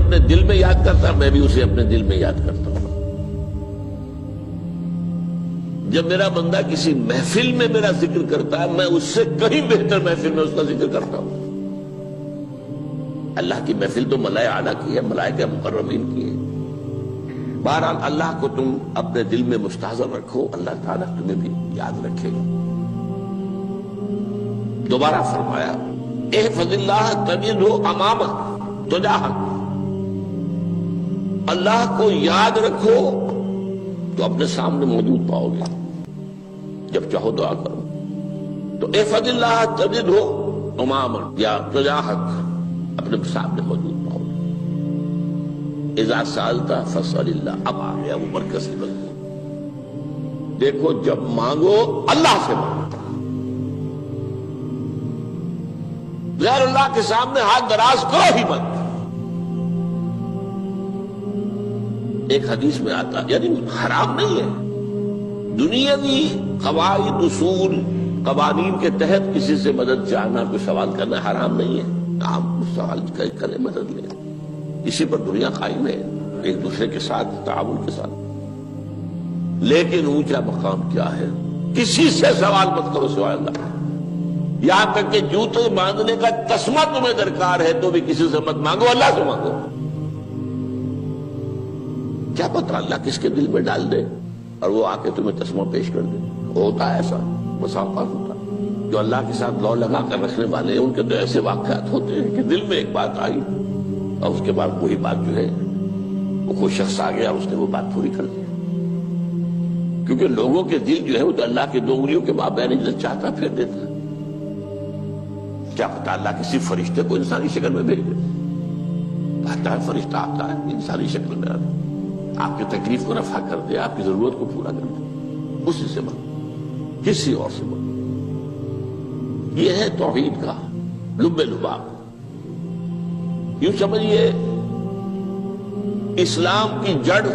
اپنے دل میں یاد کرتا ہے، میں بھی اسے اپنے دل میں یاد کرتا ہوں۔ جب میرا بندہ کسی محفل میں میرا ذکر کرتا ہے، میں اس سے کہیں بہتر محفل میں اس کا ذکر کرتا ہوں۔ اللہ کی محفل تو ملائے اعلیٰ کی ہے، ملائکہ مقربین کی ہے۔ بہرحال اللہ کو تم اپنے دل میں مستحضر رکھو، اللہ تعالیٰ تمہیں بھی یاد رکھے گا۔ دوبارہ فرمایا احفظ اللہ تجدہ امامک تجاہک، اللہ کو یاد رکھو تو اپنے سامنے موجود پاؤ گے، جب چاہو دعا کرو تو احفظ اللہ تجدہ امامک یا تجاہک، اپنے سامنے موجود پاؤ گے۔ اذا سألت فاسأل اللہ، اب آ گیا وہ مرکزی بات۔ دیکھو جب مانگو اللہ سے مانگو، غیر اللہ کے سامنے ہاتھ دراز کرو ہی مت۔ ایک حدیث میں آتا یعنی حرام نہیں ہے، دنیاوی قواعد اصول قوانین کے تحت کسی سے مدد چاہنا، کوئی سوال کرنا حرام نہیں ہے۔ آپ سوال کریں، مدد لیں، اسی پر دنیا قائم ہے، ایک دوسرے کے ساتھ تعاون کے ساتھ۔ لیکن اونچا مقام کیا ہے؟ کسی سے سوال مت کرو سوائے اللہ، یہاں تک کہ جوتے باندھنے کا تسمہ تمہیں درکار ہے تو بھی کسی سے مت مانگو، اللہ سے مانگو۔ کیا پتہ اللہ کس کے دل میں ڈال دے اور وہ آ کے تمہیں تسمہ پیش کر دے۔ ہوتا ہے ایسا، بسا اوقات ہوتا ہے۔ جو اللہ کے ساتھ لو لگا کر رکھنے والے ہیں ان کے تو ایسے واقعات ہوتے ہیں کہ دل میں ایک بات آئی اور اس کے بعد وہی بات جو ہے وہ کوئی شخص آ گیا اور اس نے وہ بات پوری کر دی۔ کیونکہ لوگوں کے دل جو ہے وہ تو اللہ کے دو انگلیوں کے مابین جب چاہتا پھیر دیتا ہے۔ کیا پتہ اللہ کسی فرشتے کو انسانی شکل میں بھیج دے، آتا ہے فرشتہ، آتا ہے انسانی شکل میں، آتا ہے آپ کی تکلیف کو رفع کر دے، آپ کی ضرورت کو پورا کر دے، اسی سے مانگو، کسی اور سے مانگو۔ یہ ہے توحید کا لب لباب۔ یوں سمجھیے اسلام کی جڑ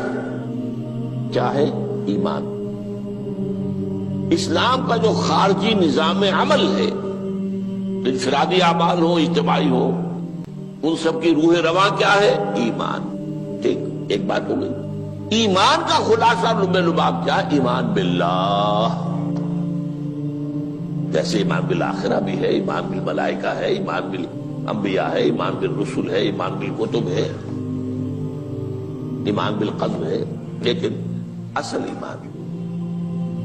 کیا ہے؟ ایمان۔ اسلام کا جو خارجی نظام عمل ہے، انفرادی اعمال ہو اجتماعی ہو، ان سب کی روح رواں کیا ہے؟ ایمان۔ ٹھیک، ایک بات ہو گئی۔ ایمان کا خلاصہ لب لباب کیا ہے؟ ایمان باللہ۔ جیسے ایمان بالآخرہ بھی ہے، ایمان بالملائکہ ہے، ایمان بالانبیاء ہے، ایمان بالرسل ہے، ایمان بالکتب ہے، ایمان بالقلب ہے، لیکن اصل ایمان۔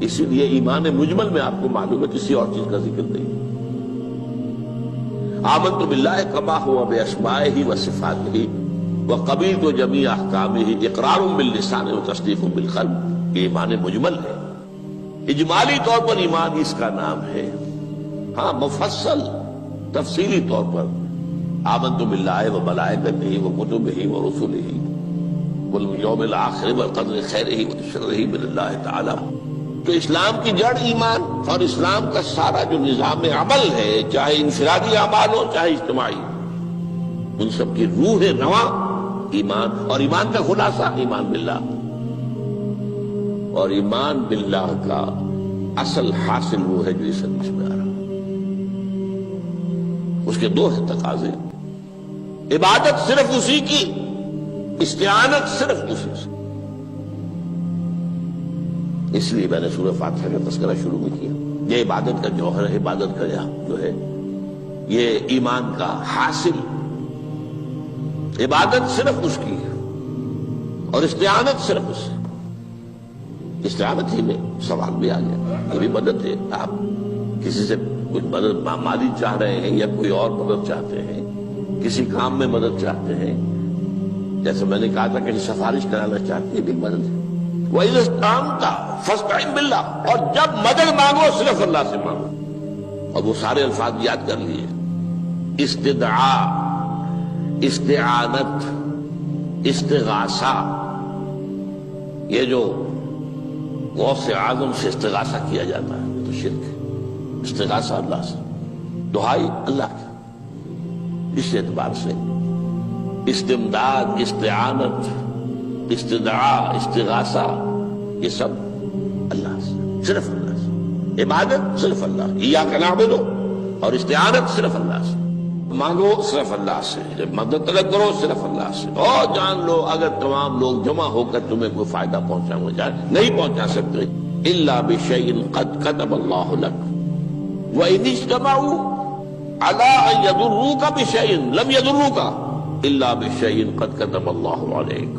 اسی لیے ایمان مجمل میں آپ کو معلوم ہے کسی اور چیز کا ذکر نہیں۔ آمنت باللہ کما ہوا باسمائہ وصفاتہ وقبلت جمیع احکامہ اقرار باللسان وتصدیق بالقلب، یہ ایمان مجمل ہے۔ اجمالی طور پر ایمان اس کا نام ہے، ہاں مفصل تفصیلی طور پر آمنت باللہ وملائکتہ وکتبہ ورسلہ والیوم الآخر والقدر خیرہ وشرہ من اللہ تعالی۔ تو اسلام کی جڑ ایمان، اور اسلام کا سارا جو نظام عمل ہے، چاہے انفرادی اعمال ہو چاہے اجتماعی، ان سب کی روح رواں ایمان، اور ایمان کا خلاصہ ایمان باللہ۔ اور ایمان باللہ کا اصل حاصل وہ ہے جو اس حدیث میں آ رہا ہے۔ اس کے دو ہیں تقاضے، عبادت صرف اسی کی، استعانت صرف اسی سے۔ اس لیے میں نے سورہ فاتحہ کا تذکرہ شروع میں کیا۔ یہ عبادت کا جوہر ہے، عبادت کا جو ہے یہ ایمان کا حاصل۔ عبادت صرف اس کی ہے اور استعانت صرف اس سے۔ استعانت ہی میں سوال بھی آ گیا، یہ بھی مدد ہے۔ آپ کسی سے کچھ مدد مالی چاہ رہے ہیں یا کوئی اور مدد چاہتے ہیں، کسی کام میں مدد چاہتے ہیں، جیسے میں نے کہا تھا کہ سفارش کرانا چاہتے ہیں، یہ بھی مدد ہے۔ وَإِذَا اسْتَعَنْتَ فَاسْتَعِنْ بِاللَّهِ، اور جب مدد مانگو صرف اللہ سے مانگو۔ اور وہ سارے الفاظ یاد کر لیے، استدعاء، استعانت، استغاثہ۔ یہ جو غوث اعظم سے استغاثہ کیا جاتا ہے یہ تو شرک ہے۔ استغاثہ اللہ سے، دعائی اللہ کی۔ اس اعتبار سے استمداد، استعانت، استدعاء، استغاثہ، یہ سب اللہ سے، صرف اللہ سے۔ عبادت صرف اللہ، ایاک نعبد، اور استعانت صرف اللہ سے۔ مانگو صرف اللہ سے، جب مدد طلب کرو صرف اللہ سے، اور جان لو اگر تمام لوگ جمع ہو کر تمہیں کوئی فائدہ پہنچانا جائے نہیں پہنچا سکتے، الا بشیء قد کتب اللہ لک وان اجتمعوا علی ان یضروک بشیء لم یضروک الا بشیء قد کتب اللہ علیک،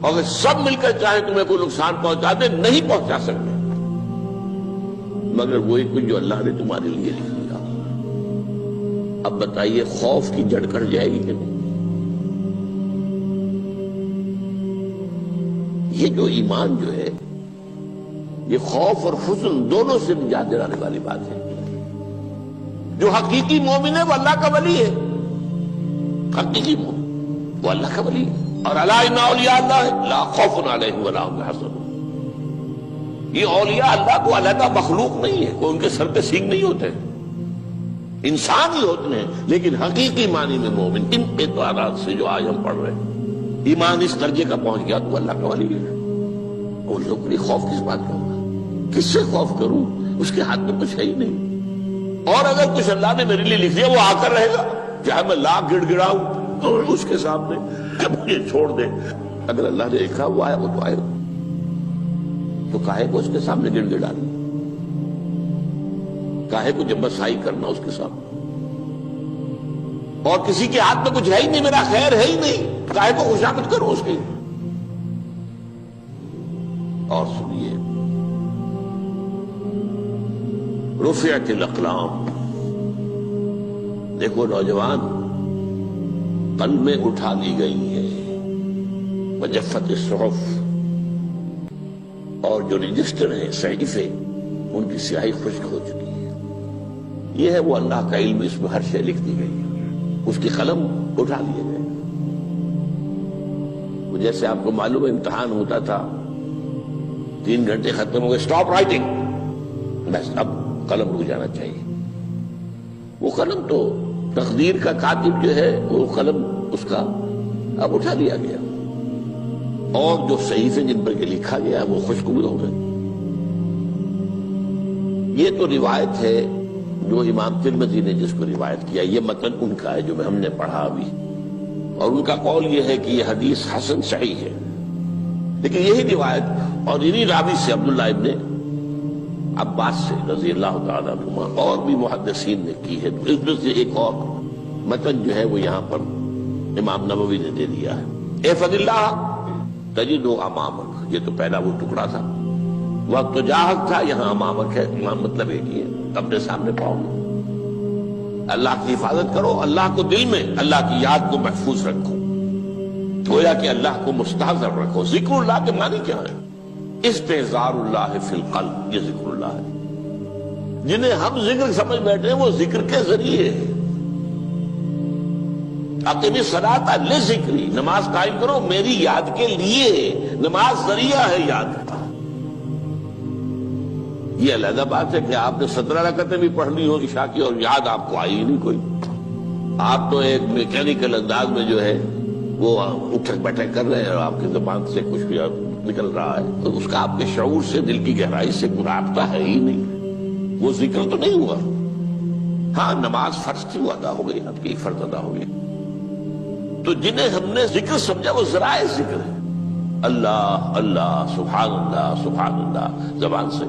اگر سب مل کر چاہے تمہیں کوئی نقصان پہنچا دے نہیں پہنچا سکتے مگر وہی کچھ جو اللہ نے تمہارے لیے لکھ دیا۔ اب بتائیے خوف کی جڑ کٹ جائے گی کہ نہیں؟ یہ جو ایمان جو ہے یہ خوف اور حزن دونوں سے نجات دلانے والی بات ہے۔ جو حقیقی مومن ہے وہ اللہ کا ولی ہے، حقیقی مومن وہ اللہ کا ولی ہے، اور الا ان اولیاء اللہ لا خوف علیہم ولا هم يحزنون۔ یہ اولیاء اللہ کو علیحدہ مخلوق نہیں ہے، کوئی ان کے سر پہ سینگ نہیں ہوتے، انسان ہی ہوتے ہیں، لیکن حقیقی معنی میں مومن ان اعتبارات سے جو آج ہم پڑھ رہے ہیں ایمان اس درجے کا پہنچ گیا تو اللہ کا ولی ہے۔ ان لوگوں کے لیے خوف کس بات کا ہوگا؟ کس سے خوف کروں؟ اس کے ہاتھ میں کچھ ہے ہی نہیں، اور اگر کچھ اللہ نے میرے لیے لکھ دیا وہ آ کر رہے گا، چاہے میں لاکھ گڑ گڑاؤں اور اس کے سامنے کہ مجھے چھوڑ دے، اگر اللہ نے لکھا وہ آیا وہ تو آئے گا، تو کاہے کو اس کے سامنے گڑ گڑانا، کاہے کو جبرسائی کرنا اس کے سامنے، اور کسی کے ہاتھ میں کچھ ہے ہی نہیں، میرا خیر ہے ہی نہیں، کاہے کو خوشامد کرو اس کی۔ اور سنیے، رفعت الاقلام، دیکھو نوجوان، قلمیں اٹھا لی گئی ہیں، وجفت الصحف، اور جو رجسٹر ہیں صحیفے ان کی سیاہی خشک ہو چکی ہے۔ یہ ہے وہ اللہ کا علم، اس میں ہر شے لکھ دی گئی ہے، اس کی قلم اٹھا لیے گئے۔ جیسے آپ کو معلوم ہے امتحان ہوتا تھا، 3 گھنٹے ختم ہو گئے، اسٹاپ رائٹنگ، بس اب قلم رک جانا چاہیے۔ وہ قلم تو تقدیر کا کاتب جو ہے وہ قلم اس کا اب اٹھا لیا گیا، اور جو صحیفے جن پر کے لکھا گیا وہ خوشگوار ہو گئے۔ یہ تو روایت ہے جو امام ترمذی نے جس کو روایت کیا، یہ متن ان کا ہے جو ہم نے پڑھا ابھی، اور ان کا قول یہ ہے کہ یہ حدیث حسن صحیح ہے، لیکن یہی روایت اور انہی راوی سے عبداللہ ابن عباس سے رضی اللہ تعالیٰ عنہما اور بھی محدثین نے کی ہے۔ اس میں سے ایک اور متن جو ہے وہ یہاں پر امام نووی نے دے دیا ہے، احفظ اللہ تجدہ امامک، یہ تو پہلا وہ ٹکڑا تھا، وقت تو جاہک تھا، یہاں امامک ہے، امام مطلب ایک ہی ہے، اپنے سامنے پاؤ گے۔ اللہ کی حفاظت کرو، اللہ کو دل میں، اللہ کی یاد کو محفوظ رکھو، گویا کہ اللہ کو مستحضر رکھو۔ ذکر اللہ کے معنی کیا ہے؟ استحضار اللہ فی القلب، یہ ذکر اللہ ہے۔ جنہیں ہم ذکر سمجھ بیٹھے ہیں وہ ذکر کے ذریعے ہے۔ اقیم الصلاۃ لذکری، نماز قائم کرو میری یاد کے لیے، نماز ذریعہ ہے یاد کا۔ یہ علیحدہ بات ہے کہ آپ نے 17 رکعتیں بھی پڑھ لی ہو عشاء کی اور یاد آپ کو آئی ہی نہیں کوئی، آپ تو ایک میکینیکل انداز میں جو ہے وہ اٹھک بیٹھک کر رہے ہیں اور آپ کی زبان سے کچھ بھی نکل رہا ہے، تو اس کا آپ کے شعور سے، دل کی گہرائی سے کوئی رابطہ ہے ہی نہیں، وہ ذکر تو نہیں ہوا۔ ہاں نماز فرض تھی وہ ادا ہو گئی، آپ کی فرض ادا ہو گئی۔ تو جنہیں ہم نے ذکر سمجھا وہ ذرائع ذکر ہے، اللہ اللہ سبحان اللہ زبان سے،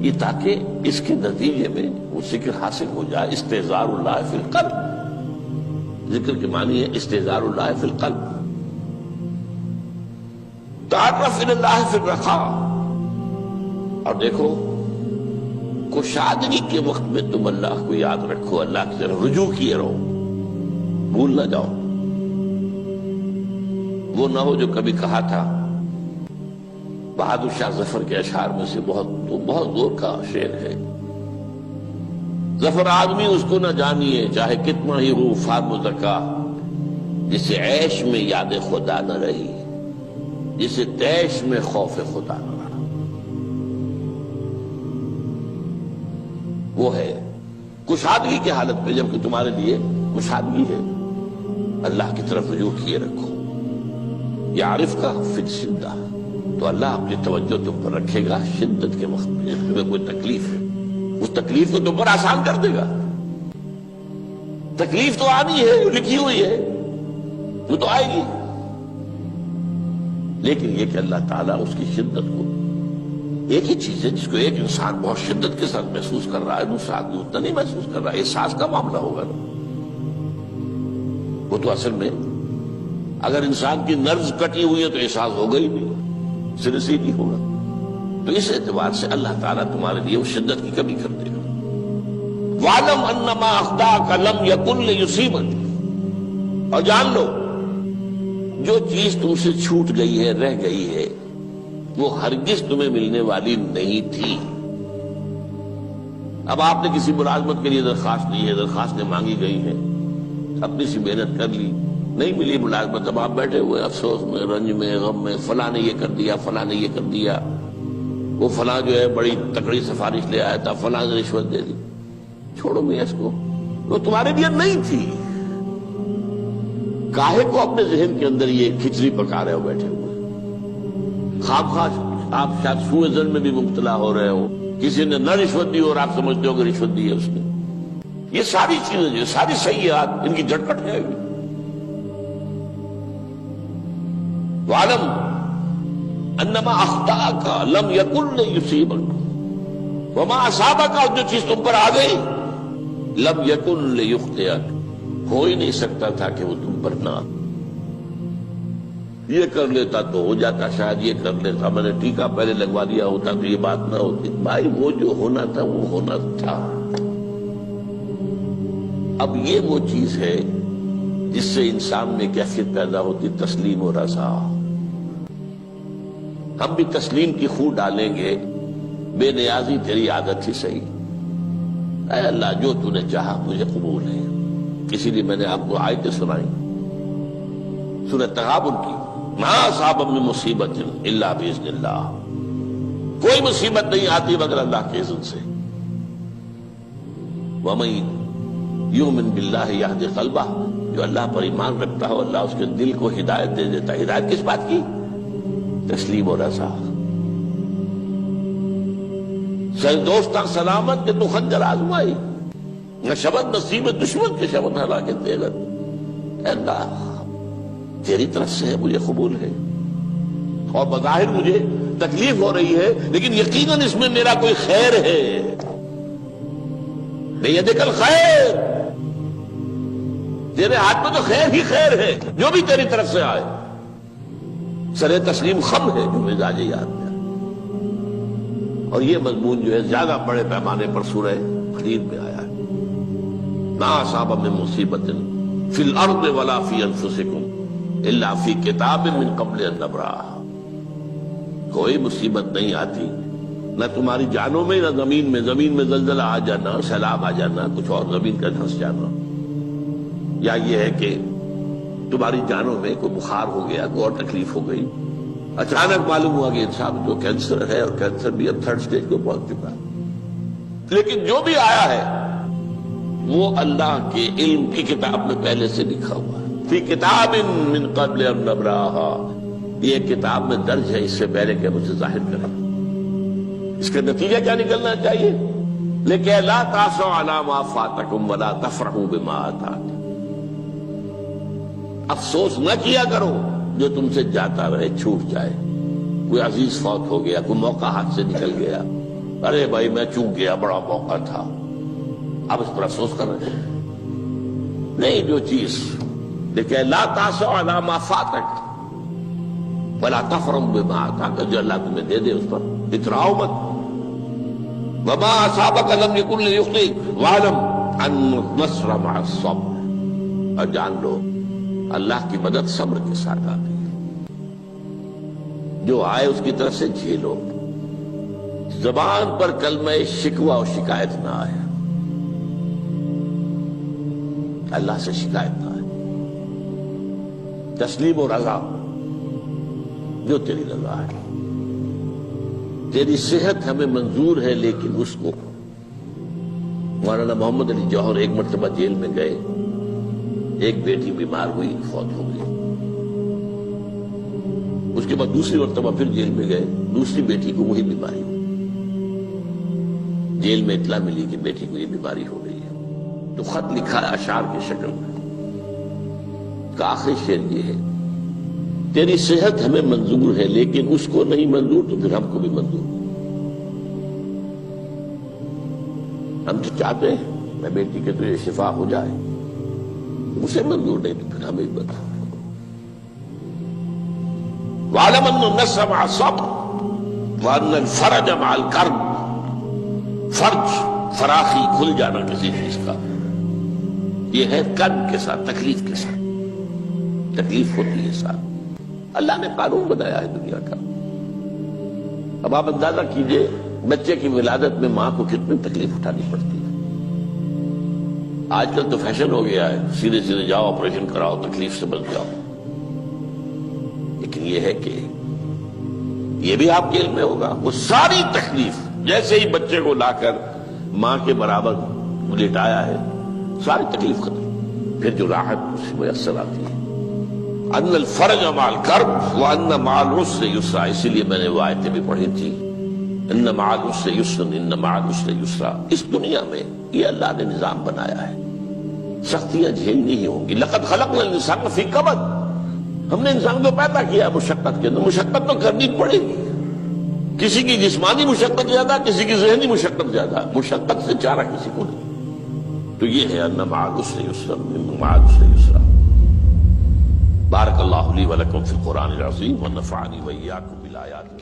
یہ تاکہ اس کے نتیجے میں وہ ذکر حاصل ہو جائے۔ استحضار اللہ فی القلب، ذکر کے معنی ہے استحضار اللہ فی القلب۔ تعرف الی اللہ فی الرخاء، اور دیکھو کشادگی کے وقت میں تم اللہ کو یاد رکھو، اللہ کی طرف رجوع کیے رہو، بھول نہ جاؤ۔ وہ نہ ہو جو کبھی کہا تھا، بہادر شاہ ظفر کے اشعار میں سے بہت زور کا شعر ہے، ظفر آدمی اس کو نہ جانیے چاہے کتنا ہی ہو فارم زکا، جسے عیش میں یاد خدا نہ رہی، جسے تیش میں خوف خدا نہ رہا۔ وہ ہے کشادگی کی حالت میں، جبکہ تمہارے لیے کشادگی ہے، اللہ کی طرف رجوع کیے رکھو۔ یعرف کا فی الشدہ، تو اللہ اپنی توجہ تم پر رکھے گا شدت کے وقت میں، جب تمہیں کوئی تکلیف ہے اس تکلیف کو تم پر آسان کر دے گا۔ تکلیف تو آنی ہے، لکھی ہوئی ہے، وہ تو آئے گی، لیکن یہ کہ اللہ تعالیٰ اس کی شدت کو، ایک ہی چیز ہے جس کو ایک انسان بہت شدت کے ساتھ محسوس کر رہا ہے، دوسرا آدمی اتنا نہیں محسوس کر رہا ہے، احساس کا معاملہ ہوگا نا۔ وہ تو اصل میں اگر انسان کی نرز کٹی ہوئی ہے تو احساس ہوگا ہی نہیں، سرے سے ہی نہیں ہوگا۔ تو اس اعتبار سے اللہ تعالیٰ تمہارے لیے وہ شدت کی کمی کر دے گا۔ وَاعْلَمْ أَنَّمَا أَخْطَأَكَ لَمْ يَكُنْ لِيُصِيبَكَ، اور جان لو جو چیز تم سے چھوٹ گئی ہے، رہ گئی ہے، وہ ہرگز تمہیں ملنے والی نہیں تھی۔ اب آپ نے کسی ملازمت کے لیے درخواست دی ہے، درخواستیں مانگی گئی ہیں، اپنی سی محنت کر لی، نہیں ملی ملازمت، اب آپ بیٹھے ہوئے افسوس میں، رنج میں، غم میں، فلاں نے یہ کر دیا، فلاں نے یہ کر دیا، وہ فلاں جو ہے بڑی تکڑی سفارش لے آیا تھا، فلاں نے رشوت دے دی۔ چھوڑو میاں اس کو، وہ تمہارے لیے نہیں تھی۔ کاہے کو اپنے ذہن کے اندر یہ کھچڑی پکا رہے ہو بیٹھے ہوئے؟ خواہ آپ شاید سوء ظن میں بھی مبتلا ہو رہے ہو، کسی نے نہ رشوت دی اور آپ سمجھتے ہو کہ رشوت دی ہے اس نے۔ یہ ساری چیزیں جو ساری سیئات، ان کی جھٹپٹ ہے۔ وَاعْلَمْ أَنَّمَا أَخْطَأَكَ لَمْ يَكُنْ لِيُصِيبَكَ وَمَا أَصَابَكَ، اور جو چیز تم پر آ گئی، لَمْ يَكُنْ لِيُخْطِئَكَ، ہو ہی نہیں سکتا تھا کہ وہ تم پر نہ آ۔ یہ کر لیتا تو ہو جاتا، شاید یہ کر لیتا، میں نے ٹیکا پہلے لگوا دیا ہوتا تو یہ بات نہ ہوتی۔ بھائی وہ جو ہونا تھا وہ ہونا تھا۔ اب یہ وہ چیز ہے جس سے انسان میں کیفیت پیدا ہوتی، تسلیم و رضا۔ ہم بھی تسلیم کی خو ڈالیں گے، بے نیازی تیری عادت ہی صحیح، اے اللہ جو تو نے چاہا مجھے قبول ہے۔ اسی لیے میں نے آپ کو آیتیں سنائی سورہ تغابن کی، ما اصاب من مصیبت الا باذن اللہ، کوئی مصیبت نہیں آتی مگر اللہ کے اذن سے۔ وَمَن یؤمن باللہ یہد قلبہ، جو اللہ پر ایمان رکھتا ہو اللہ اس کے دل کو ہدایت دے دیتا ہے۔ ہدایت کس بات کی؟ تسلیم و رضا۔ دوستاں سلامت کے تو خنجر آزمائی، نہ شبد نصیب دشمن کے شبد ہلاکت دے گا۔ اے اللہ تیری طرف سے ہے، مجھے قبول ہے، اور بظاہر مجھے تکلیف ہو رہی ہے لیکن یقیناً اس میں میرا کوئی خیر ہے۔ بیدک الخیر، تیرے ہاتھ میں تو خیر ہی خیر ہے، جو بھی تیری طرف سے آئے۔ سر تسلیم خم ہے جو مزاج یاد میں، اور یہ مضمون جو ہے زیادہ بڑے پیمانے پر سورہ حدید میں آیا ہے۔ ما اصاب من مصیبت فی الارض ولا فی انفسکم الا فی کتاب من قبل ان نبرأہا، کوئی مصیبت نہیں آتی نہ تمہاری جانوں میں نہ زمین میں زلزلہ آ جانا، سیلاب آ جانا، کچھ اور زمین کا دھنس جانا، یا یہ ہے کہ تمہاری جانوں میں کوئی بخار ہو گیا، کوئی اور تکلیف ہو گئی، اچانک معلوم ہوا کہ انسان تو کینسر ہے، اور کینسر بھی اب 3rd stage کو پہنچ چکا ہے۔ لیکن جو بھی آیا ہے وہ اللہ کے علم کی کتاب میں پہلے سے لکھا ہوا ہے، فی کتاب من قبل ان نبرأہا، یہ کتاب میں درج ہے اس سے پہلے کہ ہم اسے ظاہر کریں۔ اس کا نتیجہ کیا نکلنا چاہیے؟ لیکن لا تأسوا علی ما فاتکم ولا تفرحوا بما آتاکم، افسوس نہ کیا کرو جو تم سے جاتا رہے، چھوٹ جائے، کوئی عزیز فوت ہو گیا، کوئی موقع ہاتھ سے نکل گیا، ارے بھائی میں چوک گیا، بڑا موقع تھا، اب اس پر افسوس کر رہے ہیں۔ نہیں، جو چیز لیکن لا تأسوا علی ما فاتک ولا تفرحوا بما آتاک، جو اللہ تمہیں دے دے اس پر اتراؤ مت۔ وما اصابک لم یکن لیخطئک واعلم ان النصر مع الصبر، اور جان لو اللہ کی مدد صبر کے ساتھ آتی ہے، جو آئے اس کی طرف سے جھیلو، زبان پر کلمہ شکوہ اور شکایت نہ آئے، اللہ سے شکایت نہ آئے، تسلیم و رضا، جو تیری رضا ہے۔ تیری صحت ہمیں منظور ہے لیکن اس کو، مولانا محمد علی جوہر ایک مرتبہ جیل میں گئے، ایک بیٹی بیمار ہوئی، فوت ہو گئی، اس کے بعد دوسری مرتبہ پھر جیل میں گئے، دوسری بیٹی کو وہی بیماری ہوئی، جیل میں اطلاع ملی کہ بیٹی کو یہ بیماری ہو گئی ہے۔ تو خط لکھا ہے اشعار کی شکل میں، کا آخری شعر یہ ہے: تیری صحت ہمیں منظور ہے لیکن اس کو نہیں منظور تو پھر ہم کو بھی منظور۔ ہم تو چاہتے ہیں میں بیٹی کے تجھے شفا ہو جائے، اسے منظور نہیں تو پھر ہمیں بھی بتا۔ وَاعْلَمْ أَنَّ النَّصْرَ مَعَ الصَّبْرِ وَأَنَّ الْفَرَجَ مَعَ الْكَرْبِ۔ فرج، فراخی، کھل جانا کسی چیز کا، یہ ہے کرب کے ساتھ، تکلیف کے ساتھ، تکلیف ہوتی ہے ساتھ۔ اللہ نے قانون بنایا ہے دنیا کا۔ اب آپ اندازہ کیجئے بچے کی ولادت میں ماں کو کتنی تکلیف اٹھانی پڑتی ہے۔ آج کل تو فیشن ہو گیا ہے، سیدھے سیدھے جاؤ، آپریشن کراؤ، تکلیف سے بچ جاؤ، لیکن یہ ہے کہ یہ بھی آپ کے علم میں ہوگا، وہ ساری تکلیف جیسے ہی بچے کو لا کر ماں کے برابر لٹایا ہے، ساری تکلیف ختم، پھر جو راحت اس سے میسر آتی ہے۔ ان الفرج مع الکرب وان مع العسر یسرا، اسی لیے میں نے وہ آیتیں بھی پڑھی تھی، ان مع العسر یسرا، ان مع العسر یسرا۔ اس دنیا میں یہ اللہ نے نظام بنایا ہے، سختیاں جھیلنی ہی ہوں گی۔ لقد خلقنا الانسان فی کبد، ہم نے انسان کو پیدا کیا مشقت کے اندر، مشقت تو کرنی پڑے گی۔ کسی کی جسمانی مشقت زیادہ، کسی کی ذہنی مشقت زیادہ، مشقت سے چارہ کسی کو نہیں۔ تو یہ ہے ان مع العسر یسرا، ان مع العسر یسرا۔ بارک اللہ لی ولکم فی القرآن العظیم ونفعنی وإیاکم بالآیات